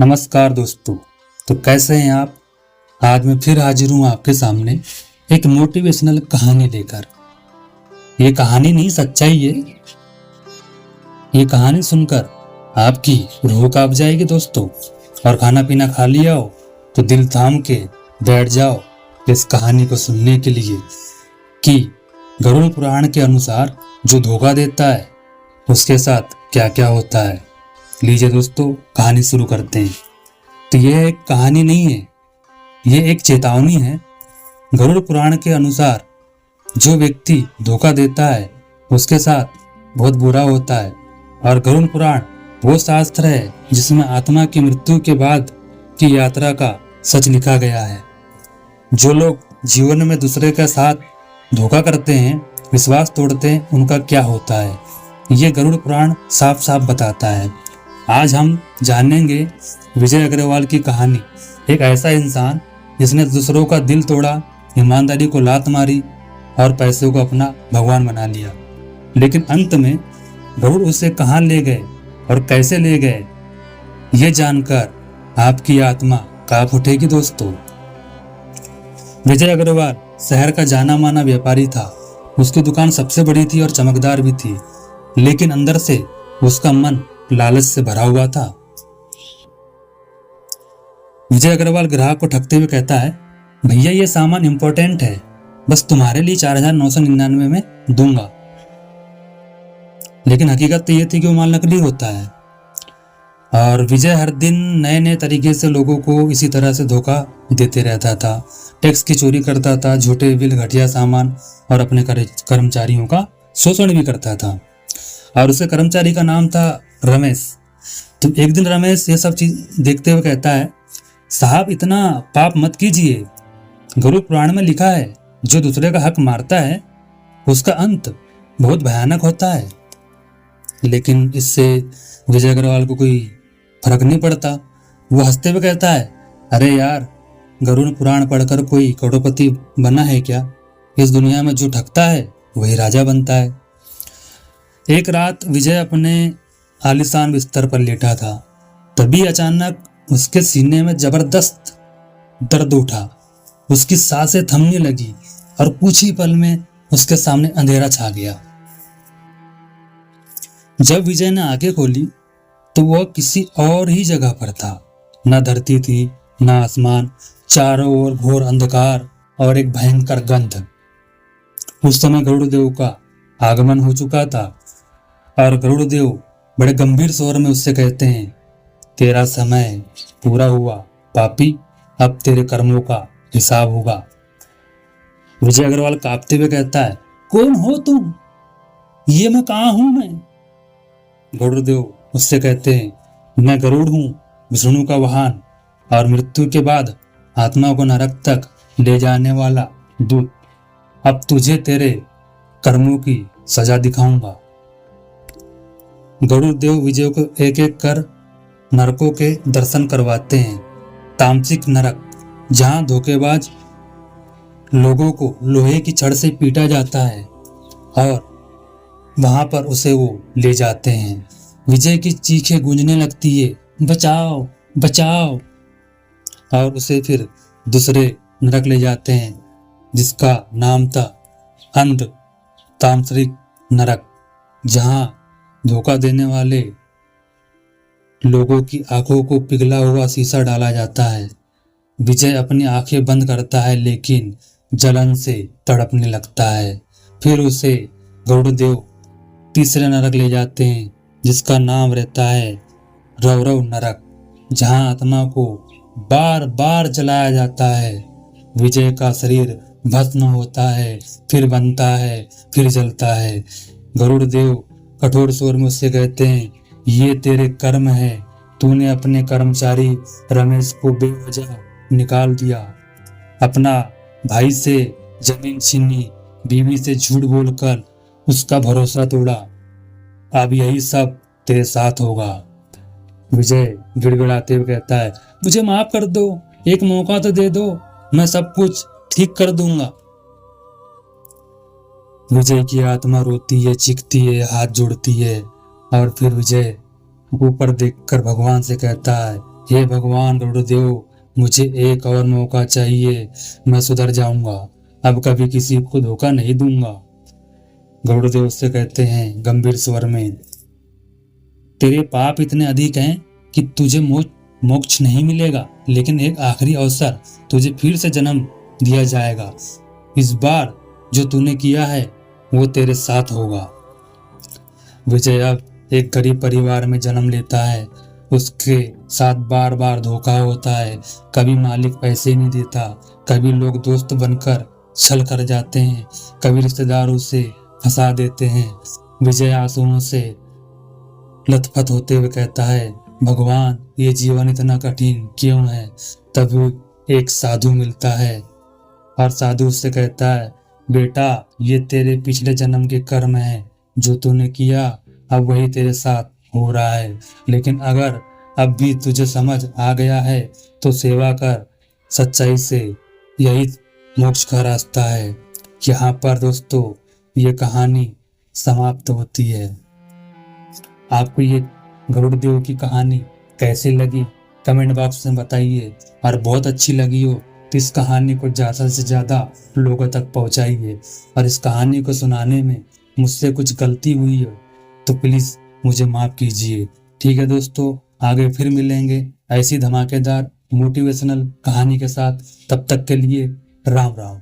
नमस्कार दोस्तों। तो कैसे हैं आप। आज मैं फिर हाजिर हूं आपके सामने एक मोटिवेशनल कहानी लेकर। ये कहानी नहीं, सच्चाई है। ये कहानी सुनकर आपकी रूह कांप जाएगी दोस्तों। और खाना पीना खा लिया हो तो दिल थाम के बैठ जाओ इस कहानी को सुनने के लिए कि गरुड़ पुराण के अनुसार जो धोखा देता है उसके साथ क्या क्या होता है। लीजिए दोस्तों, कहानी शुरू करते हैं। तो यह एक कहानी नहीं है, यह एक चेतावनी है। गरुड़ पुराण के अनुसार जो व्यक्ति धोखा देता है उसके साथ बहुत बुरा होता है। और गरुड़ पुराण वो शास्त्र है जिसमें आत्मा की मृत्यु के बाद की यात्रा का सच लिखा गया है। जो लोग जीवन में दूसरे के साथ धोखा करते हैं, विश्वास तोड़ते हैं, उनका क्या होता है, ये गरुड़ पुराण साफ साफ बताता है। आज हम जानेंगे विजय अग्रवाल की कहानी। एक ऐसा इंसान जिसने दूसरों का दिल तोड़ा, ईमानदारी को लात मारी और पैसे को अपना भगवान बना लिया। लेकिन अंत में गरुड़ उसे कहाँ ले गए और कैसे ले गए, ये जानकर आपकी आत्मा कांप उठेगी दोस्तों। विजय अग्रवाल शहर का जाना माना व्यापारी था। उसकी दुकान सबसे बड़ी थी और चमकदार भी थी, लेकिन अंदर से उसका मन लालच से भरा हुआ था। विजय अग्रवाल ग्राहक को ठगते हुए कहता है, भैया ये सामान इंपॉर्टेंट है, बस तुम्हारे लिए 4,999 में दूंगा। लेकिन हकीकत तो ये थी कि वो माल नकली होता है। और विजय हर दिन नए नए तरीके से लोगों को इसी तरह से धोखा देते रहता था। टैक्स की चोरी करता था, झूठे बिल, घटिया सामान और अपने कर्मचारियों का शोषण भी करता था। और उसे कर्मचारी का नाम था रमेश। तो एक दिन रमेश ये सब चीज देखते हुए कहता है, साहब इतना पाप मत कीजिए। गरुड़ पुराण में लिखा है जो दूसरे का हक मारता है उसका अंत बहुत भयानक होता है। लेकिन इससे विजय अग्रवाल को कोई फर्क नहीं पड़ता। वो हंसते हुए कहता है, अरे यार, गरुड़ पुराण पढ़कर कोई करोड़पति बना है क्या? इस दुनिया में जो ठगता है वही राजा बनता है। एक रात विजय अपने आलीशान बिस्तर पर लेटा था। तभी अचानक उसके सीने में जबरदस्त दर्द उठा। उसकी सांसें थमने लगी और कुछ ही पल में उसके सामने अंधेरा छा गया। जब विजय ने आंखें खोली तो वह किसी और ही जगह पर था। न धरती थी, न आसमान, चारों ओर घोर अंधकार और एक भयंकर गंध। उस समय गरुड़देव का आगमन हो चुका था और गरुड़देव बड़े गंभीर स्वर में उससे कहते हैं, तेरा समय पूरा हुआ पापी, अब तेरे कर्मों का हिसाब होगा। विजय अग्रवाल कांपते हुए कहता है, कौन हो तुम? ये मैं कहाँ हूं मैं? गरुड़देव उससे कहते हैं, मैं गरुड़ हूं, विष्णु का वाहन और मृत्यु के बाद आत्मा को नरक तक ले जाने वाला दूत। अब तुझे तेरे कर्मों की सजा दिखाऊंगा। गरुड़ देव विजय को एक एक कर नरकों के दर्शन करवाते हैं। तामसिक नरक, जहां धोखेबाज लोगों को लोहे की छड़ से पीटा जाता है और वहां पर उसे वो ले जाते हैं। विजय की चीखें गूंजने लगती है, बचाओ बचाओ। और उसे फिर दूसरे नरक ले जाते हैं जिसका नाम था अंध तामसिक नरक, जहां धोखा देने वाले लोगों की आंखों को पिघला हुआ शीशा डाला जाता है। विजय अपनी आंखें बंद करता है लेकिन जलन से तड़पने लगता है। फिर उसे गरुड़देव तीसरे नरक ले जाते हैं जिसका नाम रहता है रौरव नरक, जहां आत्मा को बार बार जलाया जाता है। विजय का शरीर भस्म होता है, फिर बनता है, फिर जलता है। गरुड़देव कठोर स्वर में उससे कहते हैं, ये तेरे कर्म है, तूने अपने कर्मचारी रमेश को बेवजह निकाल दिया, अपना भाई से जमीन छीनी, बीवी से झूठ बोलकर उसका भरोसा तोड़ा। अब यही सब तेरे साथ होगा। विजय गिड़गिड़ाते हुए कहता है, मुझे माफ कर दो, एक मौका तो दे दो, मैं सब कुछ ठीक कर दूंगा। विजय की आत्मा रोती है, चीखती है, हाथ जोड़ती है और फिर विजय ऊपर देखकर भगवान से कहता है, हे भगवान गरुड़देव, मुझे एक और मौका चाहिए, मैं सुधर जाऊंगा, अब कभी किसी को धोखा नहीं दूंगा। गरुड़देव उससे कहते हैं गंभीर स्वर में, तेरे पाप इतने अधिक हैं कि तुझे मोक्ष नहीं मिलेगा, लेकिन एक आखिरी अवसर तुझे फिर से जन्म दिया जाएगा। इस बार जो तूने किया है वो तेरे साथ होगा। विजय अब एक गरीब परिवार में जन्म लेता है। उसके साथ बार बार धोखा होता है, कभी मालिक पैसे नहीं देता, कभी लोग दोस्त बनकर छल कर जाते हैं, कभी रिश्तेदार उसे फंसा देते हैं। विजय आंसुओं से लथपथ होते हुए कहता है, भगवान ये जीवन इतना कठिन क्यों है। तब एक साधु मिलता है और साधु उससे कहता है, बेटा ये तेरे पिछले जन्म के कर्म है, जो तूने किया अब वही तेरे साथ हो रहा है, लेकिन अगर अब भी तुझे समझ आ गया है तो सेवा कर सच्चाई से, यही मोक्ष का रास्ता है। यहाँ पर दोस्तों ये कहानी समाप्त होती है। आपको ये गरुड़देव की कहानी कैसी लगी कमेंट बॉक्स में बताइए, और बहुत अच्छी लगी हो तो इस कहानी को ज़्यादा से ज़्यादा लोगों तक पहुंचाइए। और इस कहानी को सुनाने में मुझसे कुछ गलती हुई हो तो प्लीज़ मुझे माफ़ कीजिए। ठीक है दोस्तों, आगे फिर मिलेंगे ऐसी धमाकेदार मोटिवेशनल कहानी के साथ। तब तक के लिए राम राम।